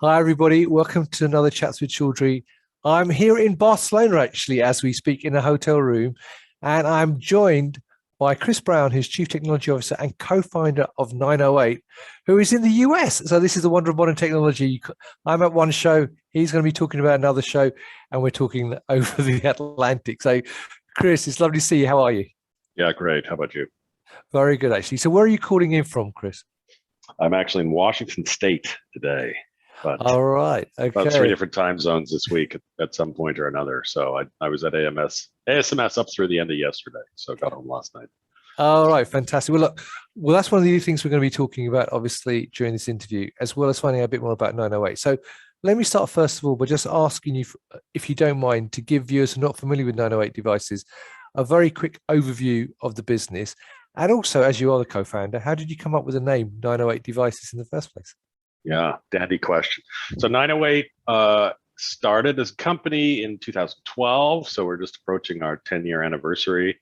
Hi, everybody. Welcome to another Chats with Chaudhry. I'm here in Barcelona, actually, as we speak, in a hotel room, and I'm joined by Chris Brown, who's Chief Technology Officer and co-founder of 908, who is in the US. So this is the wonder of modern technology. I'm at one show, he's going to be talking about another show, and we're talking over the Atlantic. So, Chris, it's lovely to see you. How are you? Yeah, great. How about you? Very good, actually. So where are you calling in from, Chris? I'm actually in Washington State today, but All right. Okay. about 3 different time zones this week at some point or another. So I was at ASMS up through the end of yesterday, so got home last night. All right, fantastic. Well, look, that's one of the things we're going to be talking about, obviously, during this interview, as well as finding out a bit more about 908. So let me start, first of all, by just asking you, if you don't mind, to give viewers who are not familiar with 908 Devices a very quick overview of the business. And also, as you are the co-founder, how did you come up with the name 908 Devices in the first place? Yeah, dandy question. So 908 started as a company in 2012, so we're just approaching our 10-year anniversary.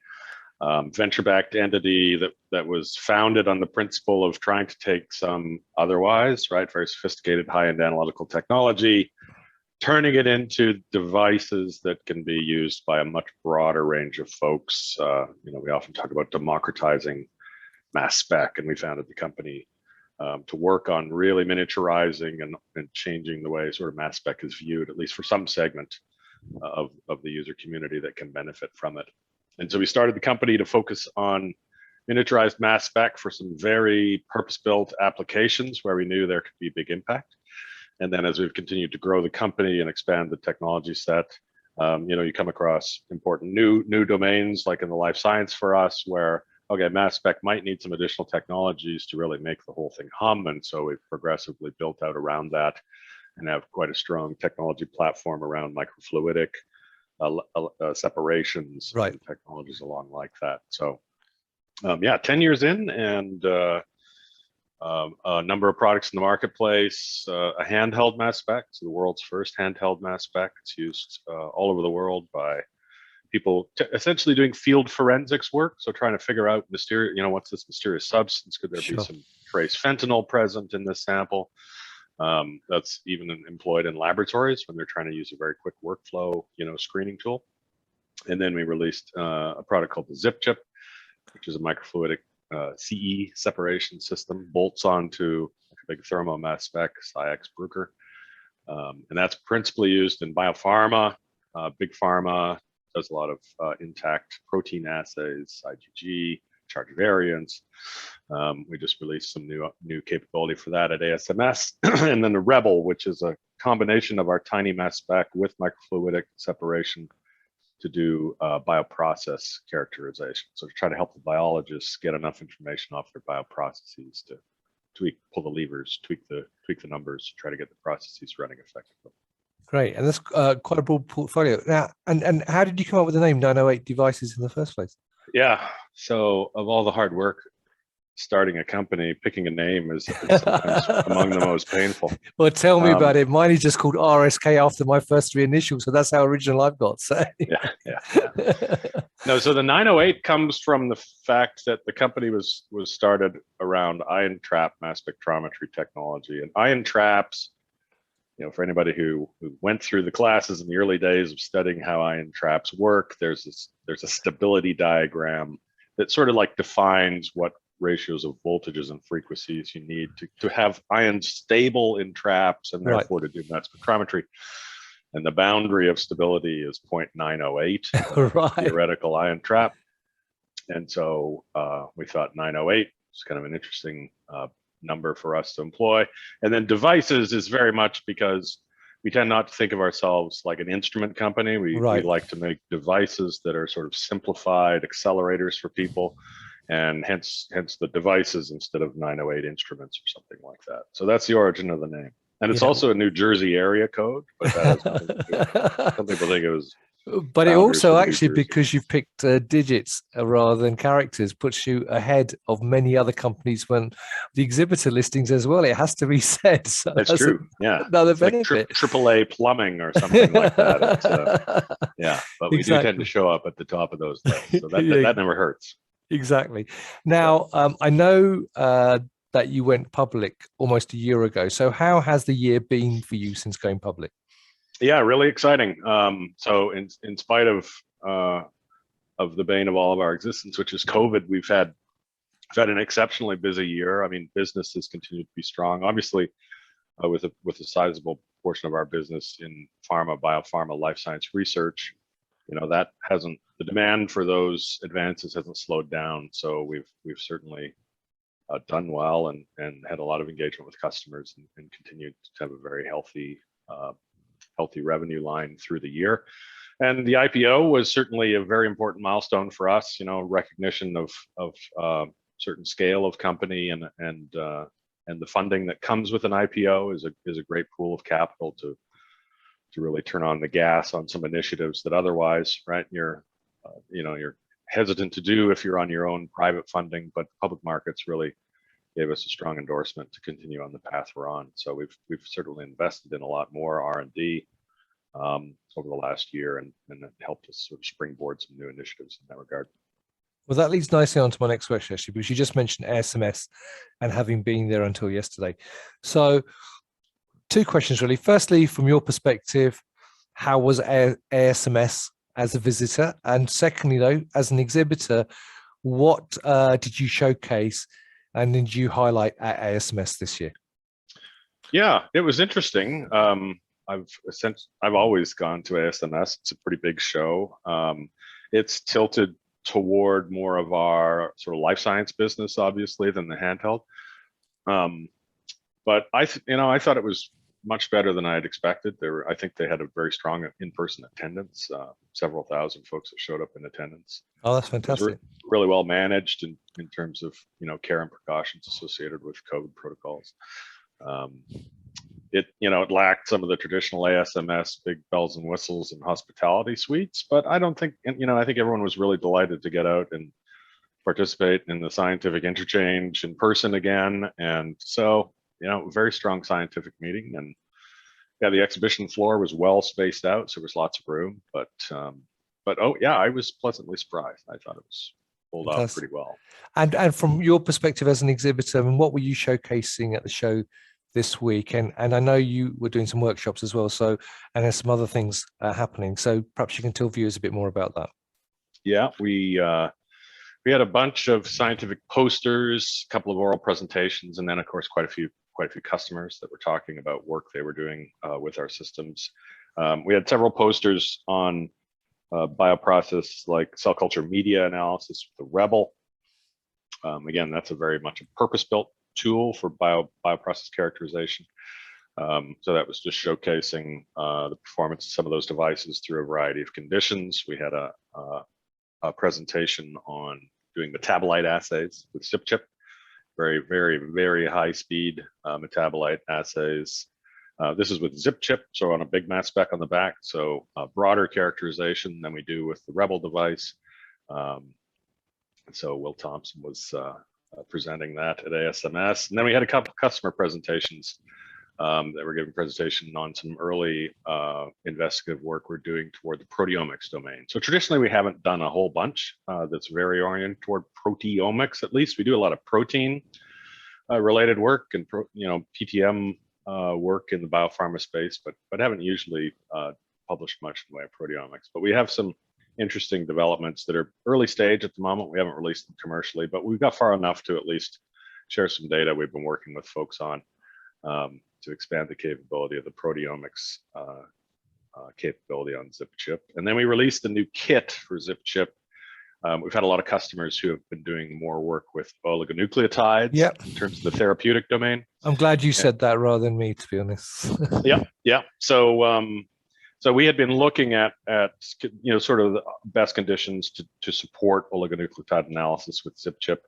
Venture-backed entity that was founded on the principle of trying to take some otherwise, right, very sophisticated high-end analytical technology, turning it into devices that can be used by a much broader range of folks. We often talk about democratizing Mass Spec, and we founded the company to work on really miniaturizing and changing the way sort of Mass Spec is viewed, at least for some segment of the user community that can benefit from it. And so we started the company to focus on miniaturized Mass Spec for some very purpose-built applications where we knew there could be big impact. And then as we've continued to grow the company and expand the technology set, you come across important new domains, like in the life science for us, where, okay, Mass Spec might need some additional technologies to really make the whole thing hum. And so we've progressively built out around that and have quite a strong technology platform around microfluidic separations, right, and technologies along like that. So, 10 years in, and a number of products in the marketplace, a handheld Mass Spec, so the world's first handheld Mass Spec. It's used all over the world by people essentially doing field forensics work. So trying to figure out what's this mysterious substance? Could there be some trace fentanyl present in this sample? That's even employed in laboratories when they're trying to use a very quick workflow, screening tool. And then we released a product called the Zip Chip, which is a microfluidic CE separation system, bolts onto a big thermo Mass Spec, SciX Bruker. And that's principally used in biopharma. Big pharma does a lot of intact protein assays, IgG, charge variants. We just released some new capability for that at ASMS. And then the Rebel, which is a combination of our tiny Mass Spec with microfluidic separation to do bioprocess characterization. So to try to help the biologists get enough information off their bioprocesses to pull the levers, tweak the numbers, try to get the processes running effectively. Great, and that's quite a broad portfolio. Now, and how did you come up with the name 908 Devices in the first place? Yeah, so of all the hard work starting a company, picking a name is sometimes among the most painful. Well, tell me about it. Mine is just called RSK after my first three initials, so that's how original I've got. So yeah. No, so the 908 comes from the fact that the company was started around ion trap mass spectrometry technology, and ion traps. For anybody who went through the classes in the early days of studying how ion traps work, there's a stability diagram that sort of like defines what ratios of voltages and frequencies you need to have ions stable in traps, and therefore to do mass spectrometry. And the boundary of stability is 0.908, right. Theoretical ion trap. And so we thought 908 is kind of an interesting number for us to employ. And then devices is very much because we tend not to think of ourselves like an instrument company. We like to make devices that are sort of simplified accelerators for people, and hence the devices instead of 908 instruments or something like that. So that's the origin of the name. And it's also a New Jersey area code, but that has nothing to do with it. Some people think it was. But it also actually, because you've picked digits rather than characters, puts you ahead of many other companies when the exhibitor listings as well. It has to be said. So that's true. Yeah. Another benefit. Like AAA plumbing or something like that. But we do tend to show up at the top of those lists. So that never hurts. Exactly. Now, I know that you went public almost a year ago. So how has the year been for you since going public? Yeah, really exciting. So in spite of the bane of all of our existence, which is COVID, we've had an exceptionally busy year. I mean, business has continued to be strong. Obviously, with a sizable portion of our business in pharma, biopharma, life science research, the demand for those advances hasn't slowed down. So we've certainly done well and had a lot of engagement with customers and continued to have a very healthy revenue line through the year. And the IPO was certainly a very important milestone for us. Recognition of certain scale of company and the funding that comes with an IPO is a great pool of capital to really turn on the gas on some initiatives that otherwise, right, you're hesitant to do if you're on your own private funding. But public markets really gave us a strong endorsement to continue on the path we're on. So we've certainly invested in a lot more R&D over the last year, and it helped us sort of springboard some new initiatives in that regard. Well, that leads nicely on to my next question, actually, because you just mentioned ASMS and having been there until yesterday. So two questions, really. Firstly, from your perspective, how was ASMS as a visitor? And secondly, though, as an exhibitor, what did you showcase and did you highlight at ASMS this year? Yeah, it was interesting. I've always gone to ASMS. It's a pretty big show. It's tilted toward more of our sort of life science business, obviously, than the handheld. But I thought it was much better than I had expected. I think they had a very strong in-person attendance. Several thousand folks that showed up in attendance. Oh, that's fantastic. It was really well managed in terms of care and precautions associated with COVID protocols. It lacked some of the traditional ASMS big bells and whistles and hospitality suites, but I don't think, I think everyone was really delighted to get out and participate in the scientific interchange in person again. And so, very strong scientific meeting. And yeah, the exhibition floor was well spaced out, so there was lots of room. But oh yeah, I was pleasantly surprised. I thought it was pulled off pretty well. And from your perspective as an exhibitor, what were you showcasing at the show this week? And I know you were doing some workshops as well, and there's some other things happening, so perhaps you can tell viewers a bit more about that. Yeah, we had a bunch of scientific posters, a couple of oral presentations, and then of course quite a few customers that were talking about work they were doing with our systems. We had several posters on bioprocess, like cell culture media analysis with the Rebel. Again, that's a very much a purpose-built tool for bioprocess characterization. So that was just showcasing the performance of some of those devices through a variety of conditions. We had a presentation on doing metabolite assays with ZipChip, very, very, very high speed metabolite assays. This is with ZipChip, so on a big mass spec on the back, so broader characterization than we do with the Rebel device. So Will Thompson was presenting that at ASMS. And then we had a couple of customer presentations that were giving presentation on some early investigative work we're doing toward the proteomics domain. So traditionally, we haven't done a whole bunch that's very oriented toward proteomics. At least we do a lot of protein related work and PTM work in the biopharma space, but haven't usually published much in the way of proteomics. But we have some interesting developments that are early stage at the moment. We haven't released them commercially, but we've got far enough to at least share some data we've been working with folks on to expand the capability of the proteomics capability on ZipChip. And then we released a new kit for ZipChip. We've had a lot of customers who have been doing more work with oligonucleotides in terms of the therapeutic domain. I'm glad you said that rather than me, to be honest. Yeah. So we had been looking at sort of the best conditions to support oligonucleotide analysis with ZipChip,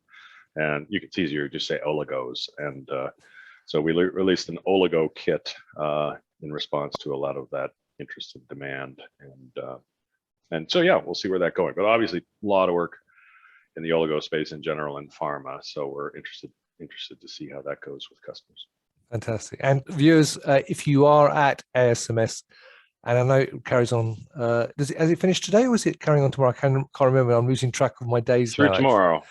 and it's easier to just say oligos. And so we released an oligo kit in response to a lot of that interest and demand. And so yeah, we'll see where that's going. But obviously, a lot of work in the oligo space in general in pharma. So we're interested to see how that goes with customers. Fantastic. And viewers, if you are at ASMS, and I know it carries on. Has it finished today, or is it carrying on tomorrow? I can't remember. I'm losing track of my days. Through tomorrow.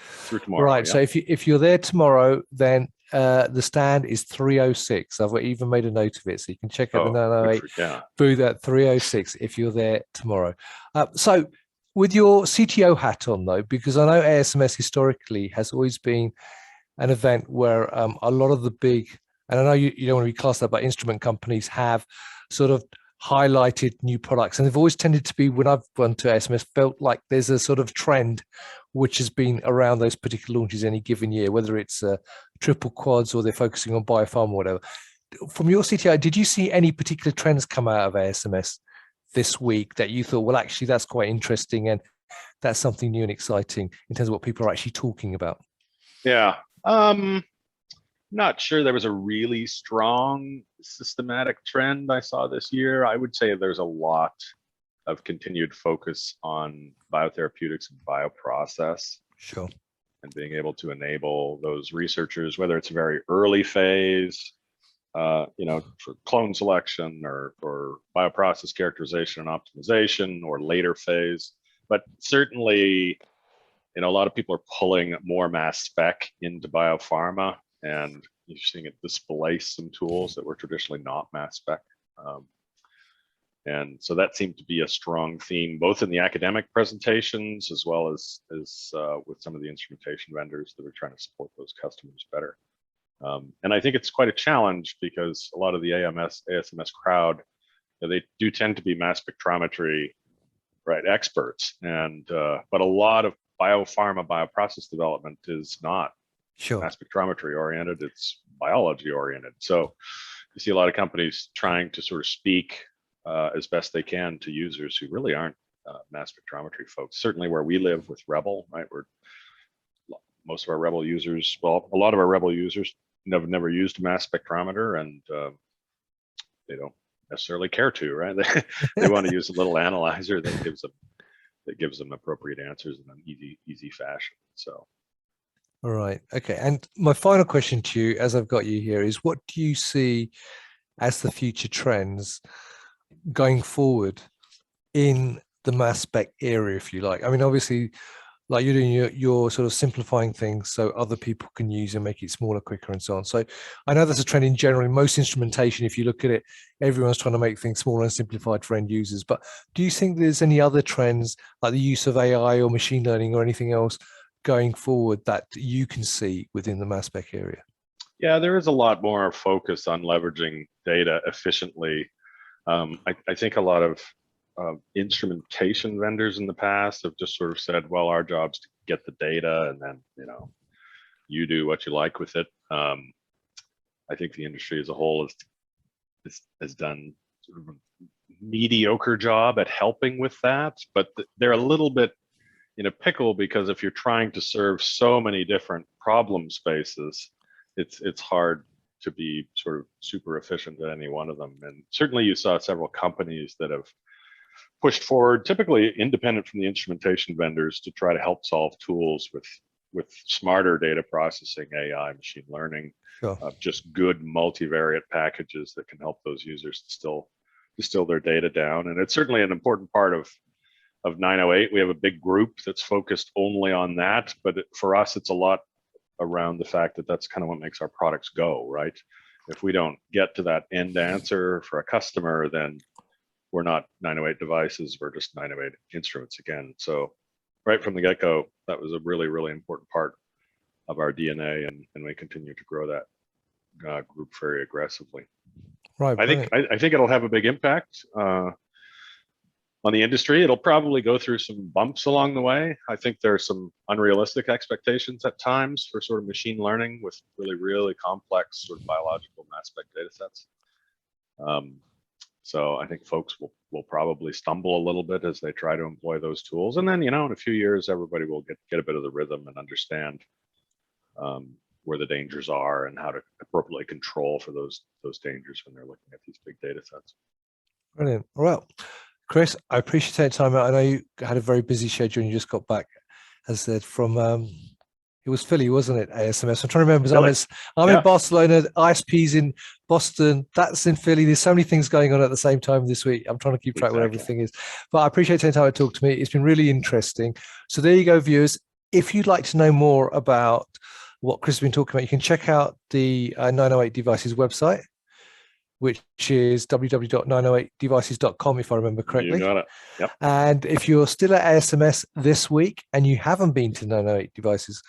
Right. Yeah. So if you're there tomorrow, then the stand is 306. I've even made a note of it, so you can check out the 908 booth at 306 if you're there tomorrow. So with your CTO hat on, though, because I know ASMS historically has always been an event where a lot of the big, and I know you don't want to be classed that, but instrument companies have sort of highlighted new products, and they've always tended to be, when I've gone to ASMS, felt like there's a sort of trend which has been around those particular launches any given year, whether it's triple quads or they're focusing on biopharma or whatever. From your CTO, did you see any particular trends come out of ASMS this week that you thought, well, actually, that's quite interesting and that's something new and exciting in terms of what people are actually talking about? Yeah. Not sure there was a really strong systematic trend I saw this year. I would say there's a lot of continued focus on biotherapeutics and bioprocess. Sure. And being able to enable those researchers, whether it's a very early phase, for clone selection or bioprocess characterization and optimization, or later phase. But certainly, a lot of people are pulling more mass spec into biopharma, and you're seeing it displace some tools that were traditionally not mass spec. And so that seemed to be a strong theme, both in the academic presentations as well as with some of the instrumentation vendors that are trying to support those customers better. And I think it's quite a challenge because a lot of the ASMS crowd, they do tend to be mass spectrometry, right, experts, and but a lot of biopharma bioprocess development is not mass spectrometry oriented; it's biology oriented. So you see a lot of companies trying to sort of speak as best they can to users who really aren't mass spectrometry folks. Certainly where we live with Rebel, right? Most of our Rebel users, well, a lot of our Rebel users never used a mass spectrometer, and they don't necessarily care to, right? They want to use a little analyzer that gives them appropriate answers in an easy fashion. So. All right. Okay. And my final question to you, as I've got you here, is what do you see as the future trends going forward in the mass spec area, if you like? I mean, obviously, like you're doing, you're sort of simplifying things so other people can use and make it smaller, quicker, and so on. So I know that's a trend in general. In most instrumentation, if you look at it, everyone's trying to make things smaller and simplified for end users. But do you think there's any other trends, like the use of AI or machine learning or anything else going forward that you can see within the mass spec area? Yeah, there is a lot more focus on leveraging data efficiently. I think a lot of instrumentation vendors in the past have just sort of said, well, our job's to get the data and then, you do what you like with it. I think the industry as a whole has done sort of a mediocre job at helping with that, but they're a little bit in a pickle because if you're trying to serve so many different problem spaces, it's hard to be sort of super efficient at any one of them. And certainly you saw several companies that have pushed forward, typically independent from the instrumentation vendors, to try to help solve tools with smarter data processing, AI, machine learning, just good multivariate packages that can help those users distill their data down. And it's certainly an important part of 908. We have a big group that's focused only on that, but for us, it's a lot around the fact that that's kind of what makes our products go, right? If we don't get to that end answer for a customer, then we're not 908 devices, we're just 908 instruments again. So right from the get-go, that was a really, really important part of our DNA, and we continue to grow that group very aggressively. Right. I think it'll have a big impact on the industry. It'll probably go through some bumps along the way. I think there are some unrealistic expectations at times for sort of machine learning with really, really complex sort of biological mass spec data sets. So I think folks will probably stumble a little bit as they try to employ those tools. And then, in a few years, everybody will get a bit of the rhythm and understand where the dangers are and how to appropriately control for those dangers when they're looking at these big data sets. Brilliant. Well, Chris, I appreciate taking time out. I know you had a very busy schedule and you just got back, as I said, from it was Philly, wasn't it? ASMS. I'm trying to remember. I'm in Barcelona. ISP's in Boston. That's in Philly. There's so many things going on at the same time this week. I'm trying to keep track of where everything is. But I appreciate taking time to talk to me. It's been really interesting. So there you go, viewers. If you'd like to know more about what Chris has been talking about, you can check out the 908 Devices website, which is www.908devices.com, if I remember correctly. You got it. Yep. And if you're still at ASMS this week and you haven't been to 908 Devices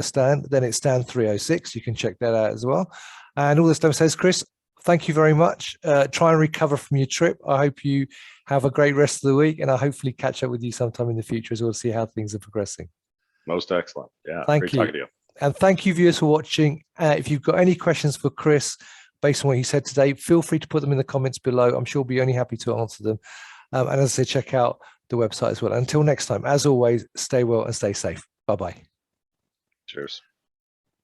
stand, then it's stand 306. You can check that out as well. And all this stuff says, Chris, thank you very much. Try and recover from your trip. I hope you have a great rest of the week, and I'll hopefully catch up with you sometime in the future as well to see how things are progressing. Most excellent. Yeah. Thank Great you. talking to you. And thank you, viewers, for watching. If you've got any questions for Chris based on what he said today, feel free to put them in the comments below. I'm sure we'll be only happy to answer them. And as I say, check out the website as well. Until next time, as always, stay well and stay safe. Bye-bye. Cheers.